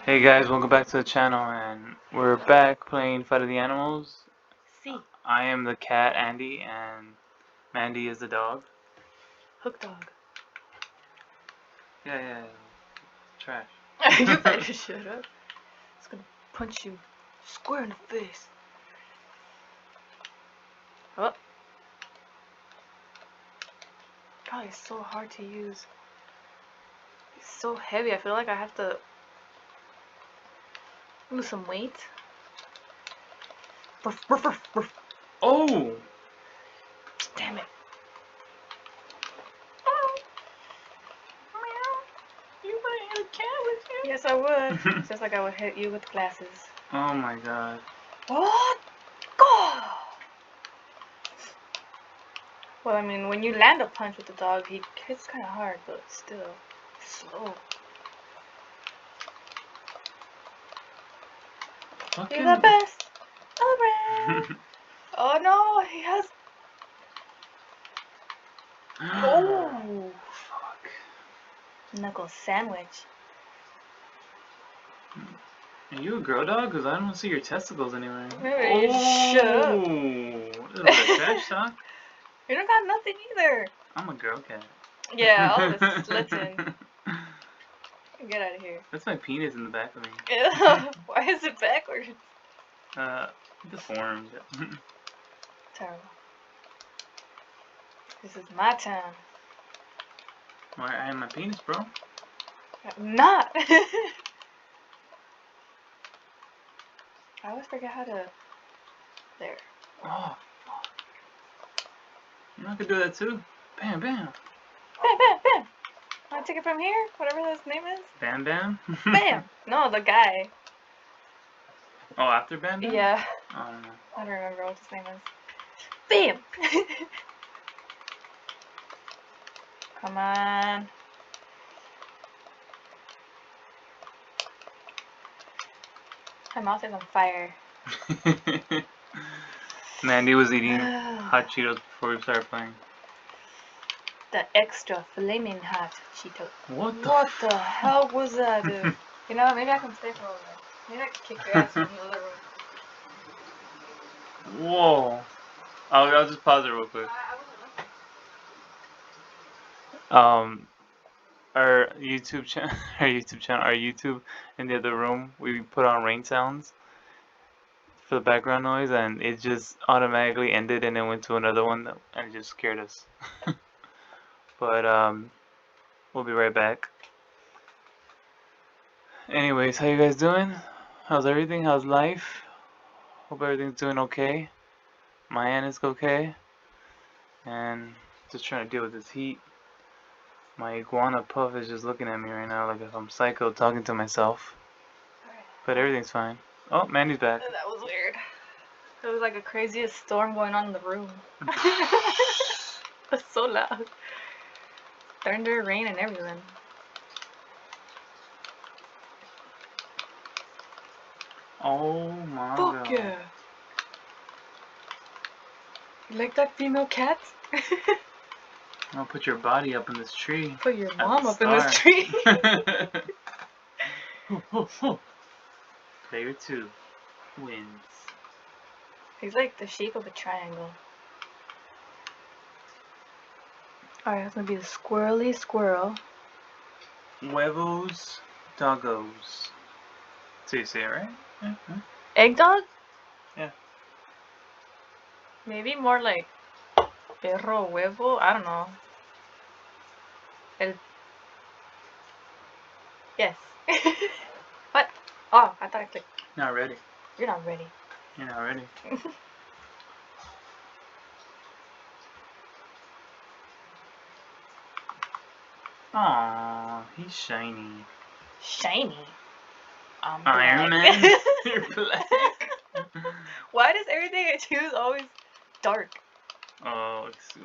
Hey guys, welcome back to the channel, and we're back playing Fight of the Animals. See, I am the cat, Andy, and Mandy is the dog. hook dog. Yeah. Trash. You better shut up. It's gonna punch you square in the face. Oh. God, it's so hard to use. It's so heavy. I feel like I have to lose some weight. Ruff, ruff, ruff, ruff. Oh! Damn it. You might hit a cat with you. Yes, I would. Just like I would hit you with glasses. Oh my god. What? God. Well, I mean, when you land a punch with the dog, he hits kind of hard, but still slow. Fucking... You're the best around. Oh no, he has. Oh, Fuck. knuckle sandwich. Are you a girl dog? Because I don't see your testicles anywhere. Maybe shut up. Oh! A little bit of trash talk. You don't got nothing either. I'm a girl cat. Yeah, all this slitting. Get out of here. That's my penis in the back of me. Why is it backwards? Deformed. Terrible. This is my time. Well, I have my penis, bro. Not. I always forget how to. There. Oh, fuck. You know I could do that too. Bam, bam. Bam, bam, bam. Wanna take it from here? Whatever his name is. Bam, bam? Bam. No, the guy. Oh, after bam, bam? Yeah. I don't know. I don't remember what his name is. Bam! Come on. My mouth is on fire. Mandy was eating hot Cheetos before we started playing. The extra flaming hot Cheeto. What the hell was that, dude? You know, maybe I can stay for a while. Maybe I can kick your ass from the other room. Whoa. I'll just pause it real quick. Our YouTube channel, our YouTube in the other room, we put on rain sounds for the background noise, and it just automatically ended and it went to another one, and it just scared us. But we'll be right back. Anyways, how you guys doing? How's everything? How's life? Hope everything's doing okay. My end is okay, and just trying to deal with this heat. My iguana puff is just looking at me right now like if I'm psycho talking to myself. But everything's fine. Oh, Mandy's back. That was weird. It was like the craziest storm going on in the room. It's so loud. Thunder, rain, and everything. Oh my Fuck god. yeah. You like that female cat? I'll put your body up in this tree. Put your as mom a up in this tree. Player 2 wins. He's like the shape of a triangle. Alright, that's gonna be the squirrely squirrel. Huevos doggos. So you say it right? Mm-hmm. Egg dog? Yeah. Maybe more like perro huevo? I don't know. Yes. What? Oh, I thought I clicked. Not ready. You're not ready. You're not ready. Aww, he's shiny. Shiny. Iron Man? You're black. Why does everything I choose always dark? Oh, it's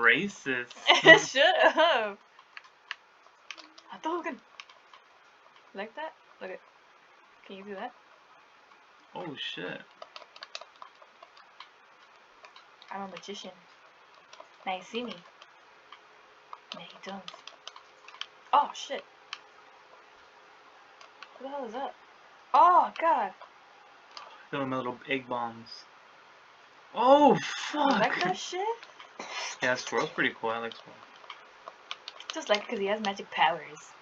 racist. Shut up. Hadouken. Like that? Look at. Can you do that? Oh shit. I'm a magician. Now you see me. Now you don't. Oh shit. What the hell is that? Oh, God. Throw them little egg bombs. Oh, You fuck! like that shit? Yeah, Squirrel's pretty cool. I like Squirrel. Just like it because he has magic powers.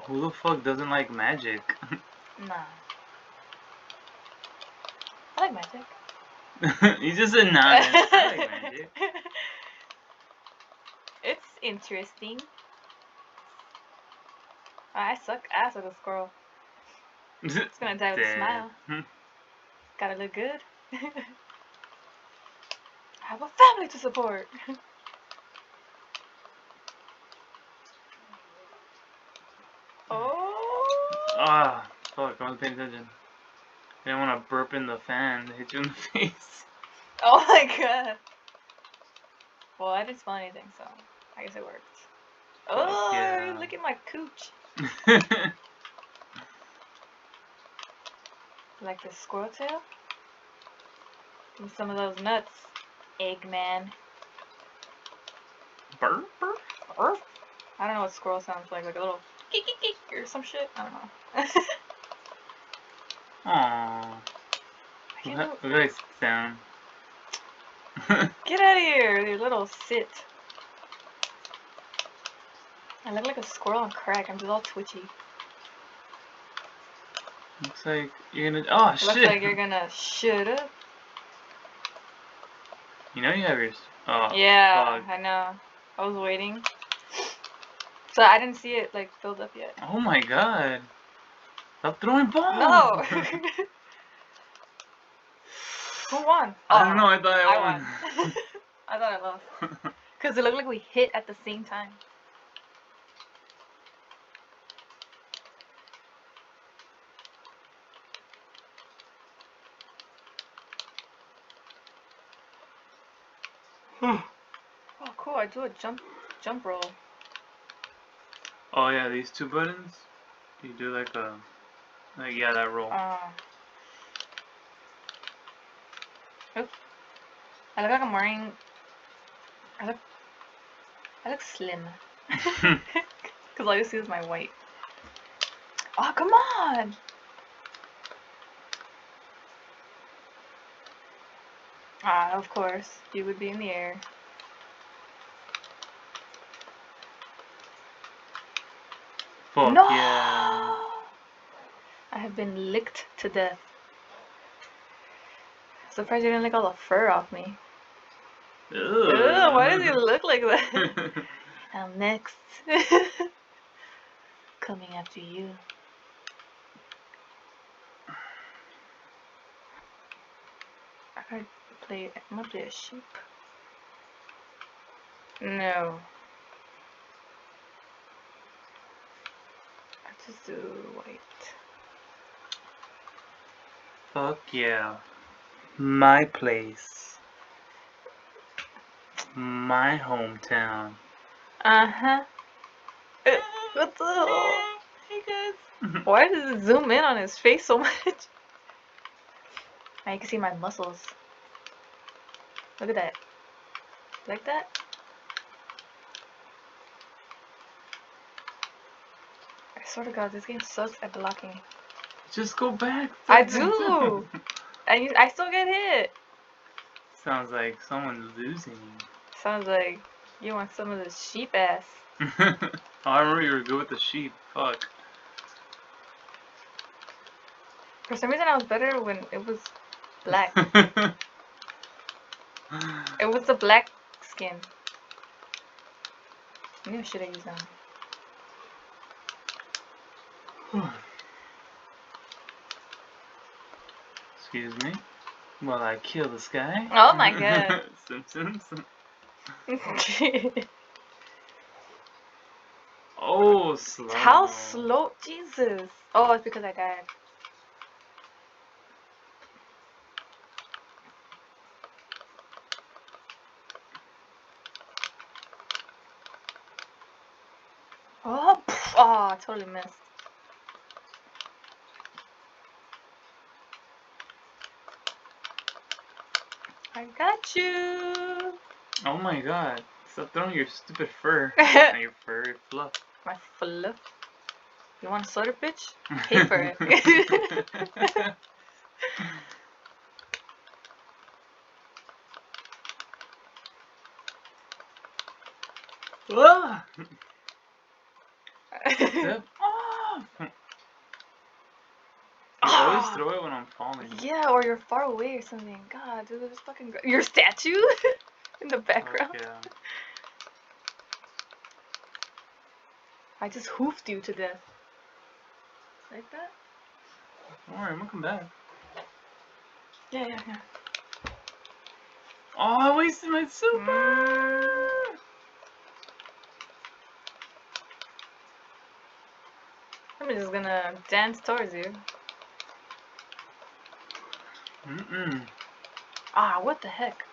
Who the fuck doesn't like magic? Nah. I like magic. You just said nah, man. I like magic. It's interesting. I suck ass with a squirrel. It's gonna die with a smile. Gotta look good. I have a family to support. Oh. Ah, fuck, I wasn't paying attention. I didn't want to burp in the fan to hit you in the face. Oh my god. Well, I didn't smell anything, so I guess it worked. Oh, yeah. look at my cooch. Like the squirrel tail? Give me some of those nuts, Eggman. Burp, burp. Burp. I don't know what squirrel sounds like a little geek geek geek or some shit. I don't know. Aww. I can't do Look at sound. Get out of here, you little sit. I look like a squirrel on crack. I'm just all twitchy. Looks like you're gonna. Oh Looks shit! like you're gonna shut up. You know you have your. Oh. Yeah, Fuck. I know. I was waiting. So I didn't see it like filled up yet. Oh my god. Stop throwing bombs! No! Who won? I don't know, I thought I won. won. I thought I lost. Because it looked like we hit at the same time. Oh, cool. I do a jump roll. Oh yeah, these two buttons. You do like yeah, that roll. Oops. I look like I'm wearing. I look slim. Because all you see is my white. Oh, come on! Ah, of course. You would be in the air. Fuck No! yeah. I have been licked to death. Surprised you didn't lick all the fur off me. Ugh, why does he look like that? I'm next. Coming after you. I'm gonna play a sheep. No. I just do white. Fuck yeah. My place. My hometown. Uh-huh. What the hell? Hey guys. Why does it zoom in on his face so much? I can see my muscles. Look at that. Like that? I swear to God, this game sucks at blocking. Just go back. I do! I still get hit. Sounds like someone's losing. Sounds like you want some of this sheep ass. Oh, I remember you were good with the sheep. Fuck. For some reason I was better when it was black. It was the black skin. I knew should have used them. Excuse me. While I kill this guy. Oh my god. Simpsons. Oh, slow. How slow? Jesus. Oh, it's because I died. Oh, oh, I totally missed. I got you. Oh my god. Stop throwing your stupid fur. Not your fur, your fluff. My fluff. You want a soda, bitch? Pay for it. Ah! Step off! You always throw it when I'm falling. Yeah, or you're far away or something. God, dude, this fucking your statue in the background. Fuck yeah. I just hoofed you to death. Like that? Don't worry, I'm gonna come back. Yeah, yeah, yeah. Oh, I wasted my super! I'm just gonna dance towards you. Ah, what the heck?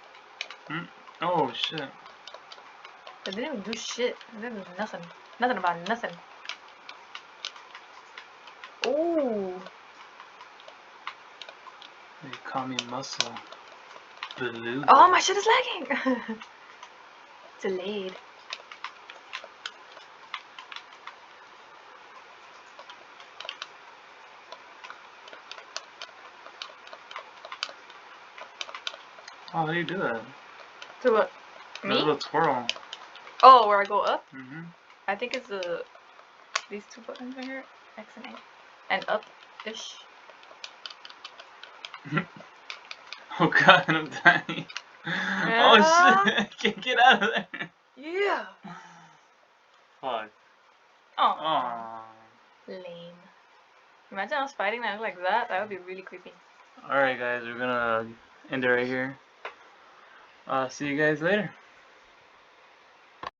Oh, shit. I didn't even do shit. I didn't do nothing. Nothing about nothing. Ooh. They call me muscle. Blue. Oh, my shit is lagging. Delayed. Oh, how do you do that? To what? That Me? little twirl. Oh, where I go up? Mm-hmm. I think it's these two buttons right here. X and A. And up-ish. Oh god, I'm dying. Oh shit, I can't get out of there. Yeah. Fuck. Aww. Lame. Imagine us fighting and like that. That would be really creepy. Alright guys, we're gonna end it right here. See you guys later.